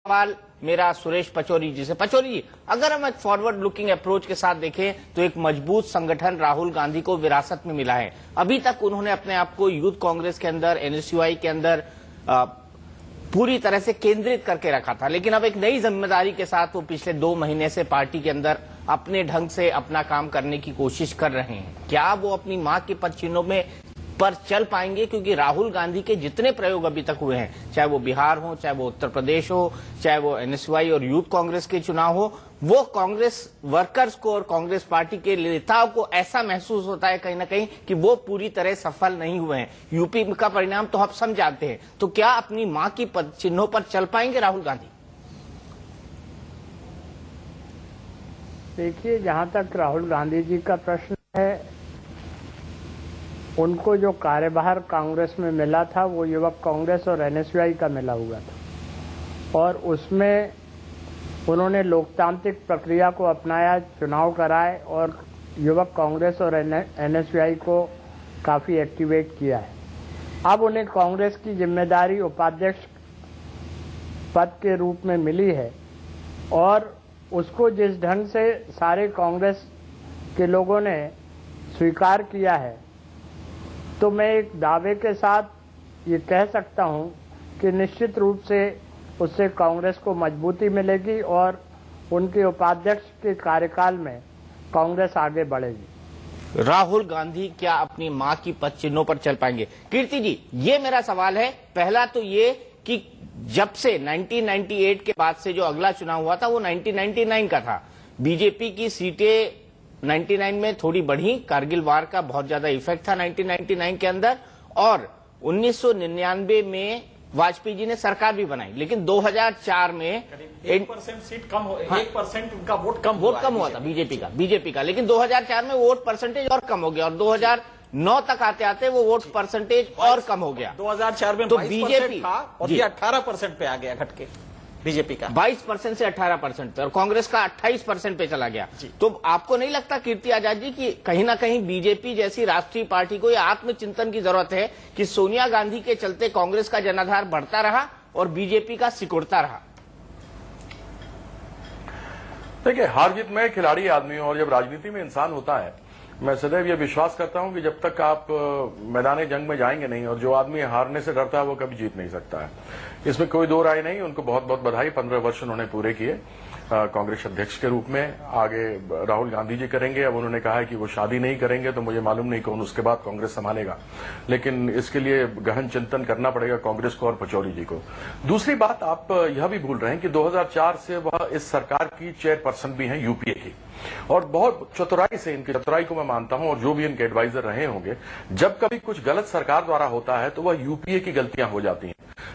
सवाल मेरा सुरेश पचौरी जी से। पचौरी जी, अगर हम एक फॉरवर्ड लुकिंग अप्रोच के साथ देखें तो एक मजबूत संगठन राहुल गांधी को विरासत में मिला है। अभी तक उन्होंने अपने आप को यूथ कांग्रेस के अंदर, एनएसयूआई के अंदर पूरी तरह से केंद्रित करके रखा था, लेकिन अब एक नई जिम्मेदारी के साथ वो पिछले 2 महीने से पार्टी के अंदर अपने ढंग से अपना काम करने की कोशिश कर रहे हैं। क्या वो अपनी मां के पदचिन्हों में पर चल पाएंगे? क्योंकि राहुल गांधी के जितने प्रयोग अभी तक हुए हैं, चाहे वो बिहार हो, चाहे वो उत्तर प्रदेश हो, चाहे वो एनएसयूआई और यूथ कांग्रेस के चुनाव हो, वो कांग्रेस वर्कर्स को और कांग्रेस पार्टी के नेताओं को ऐसा महसूस होता है कहीं ना कहीं कि वो पूरी तरह सफल नहीं हुए हैं। यूपी का परिणाम तो आप सब जानते हैं। तो क्या अपनी मां की पद चिन्हों पर चल पाएंगे राहुल गांधी? देखिए, जहां तक राहुल गांधी जी का प्रश्न है, उनको जो कार्यभार कांग्रेस में मिला था वो युवक कांग्रेस और एनएसयूआई का मिला हुआ था, और उसमें उन्होंने लोकतांत्रिक प्रक्रिया को अपनाया, चुनाव कराए और युवक कांग्रेस और एनएसयूआई को काफ़ी एक्टिवेट किया है। अब उन्हें कांग्रेस की जिम्मेदारी उपाध्यक्ष पद के रूप में मिली है, और उसको जिस ढंग से सारे कांग्रेस के लोगों ने स्वीकार किया है, तो मैं एक दावे के साथ ये कह सकता हूं कि निश्चित रूप से उससे कांग्रेस को मजबूती मिलेगी और उनके उपाध्यक्ष के कार्यकाल में कांग्रेस आगे बढ़ेगी। राहुल गांधी क्या अपनी मां की पद चिन्हों पर चल पाएंगे? कीर्ति जी, ये मेरा सवाल है। पहला तो ये कि जब से 1998 के बाद से जो अगला चुनाव हुआ था वो 1999 का था। बीजेपी की सीटें 99 में थोड़ी बढ़ी, कारगिल वार का बहुत ज्यादा इफेक्ट था 1999 के अंदर, और 1999 में वाजपेयी जी ने सरकार भी बनाई, लेकिन 2004 में 1% सीट कम हो, 1% उनका वोट कम हुआ था बीजेपी का, लेकिन 2004 में वोट परसेंटेज और कम हो गया, और 2009 तक आते आते वो वोट परसेंटेज और कम हो गया। 2004 में तो बीजेपी था और ये 18% पे आ गया घट के। बीजेपी का 22% से 18% पे और कांग्रेस का 28% पे चला गया। तो आपको नहीं लगता कीर्ति आजाद जी कि कहीं ना कहीं बीजेपी जैसी राष्ट्रीय पार्टी को यह आत्मचिंतन की जरूरत है कि सोनिया गांधी के चलते कांग्रेस का जनाधार बढ़ता रहा और बीजेपी का सिकुड़ता रहा? देखिए, हार जीत में खिलाड़ी आदमी और जब राजनीति में इंसान होता है, मैं सदैव यह विश्वास करता हूं कि जब तक आप मैदान जंग में जाएंगे नहीं, और जो आदमी हारने से डरता है वो कभी जीत नहीं सकता है। इसमें कोई दो राय नहीं। उनको बहुत बहुत बधाई। 15 वर्ष उन्होंने पूरे किए कांग्रेस अध्यक्ष के रूप में। आगे राहुल गांधी जी करेंगे। अब उन्होंने कहा है कि वो शादी नहीं करेंगे, तो मुझे मालूम नहीं कौन उसके बाद कांग्रेस संभालेगा, लेकिन इसके लिए गहन चिंतन करना पड़ेगा कांग्रेस को और पचौरी जी को। दूसरी बात, आप यह भी भूल रहे हैं कि 2004 से वह इस सरकार की चेयरपर्सन भी हैं यूपीए की, और बहुत चतुराई से, इनकी चतुराई को मैं मानता हूं, और जो भी इनके एडवाइजर रहे होंगे, जब कभी कुछ गलत सरकार द्वारा होता है तो वह यूपीए की गलतियां हो जाती हैं,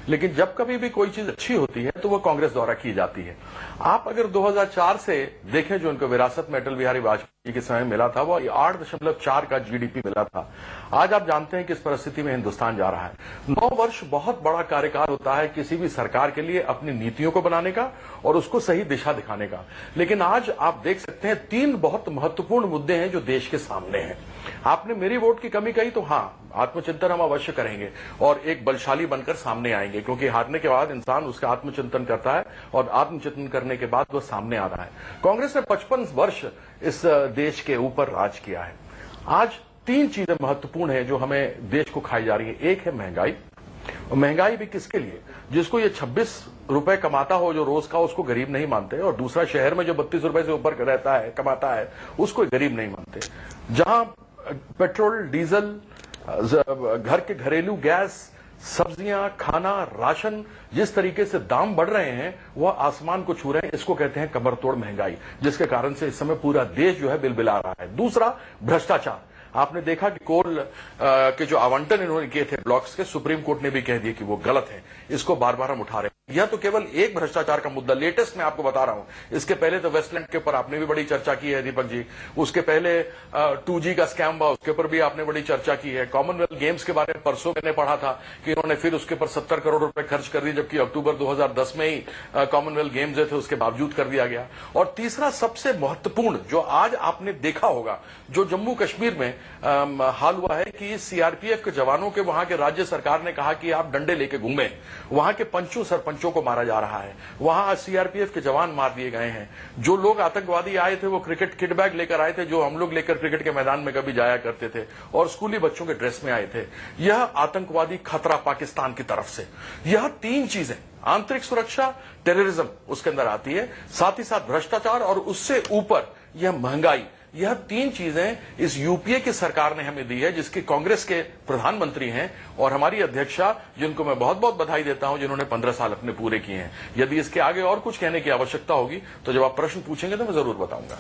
लेकिन जब कभी भी कोई चीज अच्छी होती है तो वह कांग्रेस द्वारा की जाती है। आप अगर 2004 से देखें, जो उनको विरासत में अटल बिहारी वाजपेयी के समय मिला था, वो 8.4 का जीडीपी मिला था। आज आप जानते हैं किस परिस्थिति में हिंदुस्तान जा रहा है। 9 वर्ष बहुत बड़ा कार्यकाल होता है किसी भी सरकार के लिए, अपनी नीतियों को बनाने का और उसको सही दिशा दिखाने का। लेकिन आज आप देख सकते हैं 3 बहुत महत्वपूर्ण मुद्दे हैं जो देश के सामने हैं। आपने मेरी वोट की कमी कही, तो हाँ, आत्मचिंतन हम अवश्य करेंगे और एक बलशाली बनकर सामने आएंगे, क्योंकि हारने के बाद इंसान उसका आत्मचिंतन करता है, और आत्मचिंतन करने के बाद वो सामने आ रहा है। कांग्रेस ने 55 वर्ष इस देश के ऊपर राज किया है। आज 3 चीजें महत्वपूर्ण है जो हमें देश को खाई जा रही है। एक है महंगाई, और महंगाई भी किसके लिए? जिसको ये 26 रुपए कमाता हो जो रोज का, उसको गरीब नहीं मानते, और दूसरा शहर में जो 32 रुपए से ऊपर रहता है, कमाता है, उसको गरीब नहीं मानते। जहां पेट्रोल, डीजल, घर के घरेलू गैस, सब्जियां, खाना, राशन, जिस तरीके से दाम बढ़ रहे हैं वह आसमान को छू रहे हैं। इसको कहते हैं कमर तोड़ महंगाई, जिसके कारण से इस समय पूरा देश जो है बिलबिला रहा है। दूसरा, भ्रष्टाचार। आपने देखा कि कोल के जो आवंटन इन्होंने किए थे ब्लॉक्स के, सुप्रीम कोर्ट ने भी कह दिया कि वो गलत है। इसको बार बार हम उठा रहे हैं। यह तो केवल एक भ्रष्टाचार का मुद्दा, लेटेस्ट मैं आपको बता रहा हूं। इसके पहले तो वेस्टलैंड के ऊपर आपने भी बड़ी चर्चा की है दीपक जी। उसके पहले 2G का स्कैम हुआ, उसके ऊपर भी आपने बड़ी चर्चा की है। कॉमनवेल्थ गेम्स के बारे में परसों मैंने पढ़ा था कि इन्होंने फिर उसके ऊपर 70 करोड़ रुपए खर्च कर दिए, जबकि अक्टूबर 2010 में ही कॉमनवेल्थ गेम्स जो थे उसके बावजूद कर दिया गया। और तीसरा सबसे महत्वपूर्ण, जो आज आपने देखा होगा, जो जम्मू कश्मीर में हाल हुआ है कि सीआरपीएफ के जवानों के, वहां के राज्य सरकार ने कहा कि आप डंडे लेके घूमें। वहां के पंचों सरपंच मंचों को मारा जा रहा है, वहां सीआरपीएफ के जवान मार दिए गए हैं। जो लोग आतंकवादी आए थे वो क्रिकेट किट बैग लेकर आए थे, जो हम लोग लेकर क्रिकेट के मैदान में कभी जाया करते थे, और स्कूली बच्चों के ड्रेस में आए थे। यह आतंकवादी खतरा पाकिस्तान की तरफ से, यह 3 चीजें, आंतरिक सुरक्षा, टेररिज्म उसके अंदर आती है, साथ ही साथ भ्रष्टाचार, और उससे ऊपर यह महंगाई। यह 3 चीजें इस यूपीए की सरकार ने हमें दी है, जिसकी कांग्रेस के प्रधानमंत्री हैं और हमारी अध्यक्षा, जिनको मैं बहुत बहुत बधाई देता हूं, जिन्होंने 15 साल अपने पूरे किए हैं। यदि इसके आगे और कुछ कहने की आवश्यकता होगी तो जब आप प्रश्न पूछेंगे तो मैं जरूर बताऊंगा।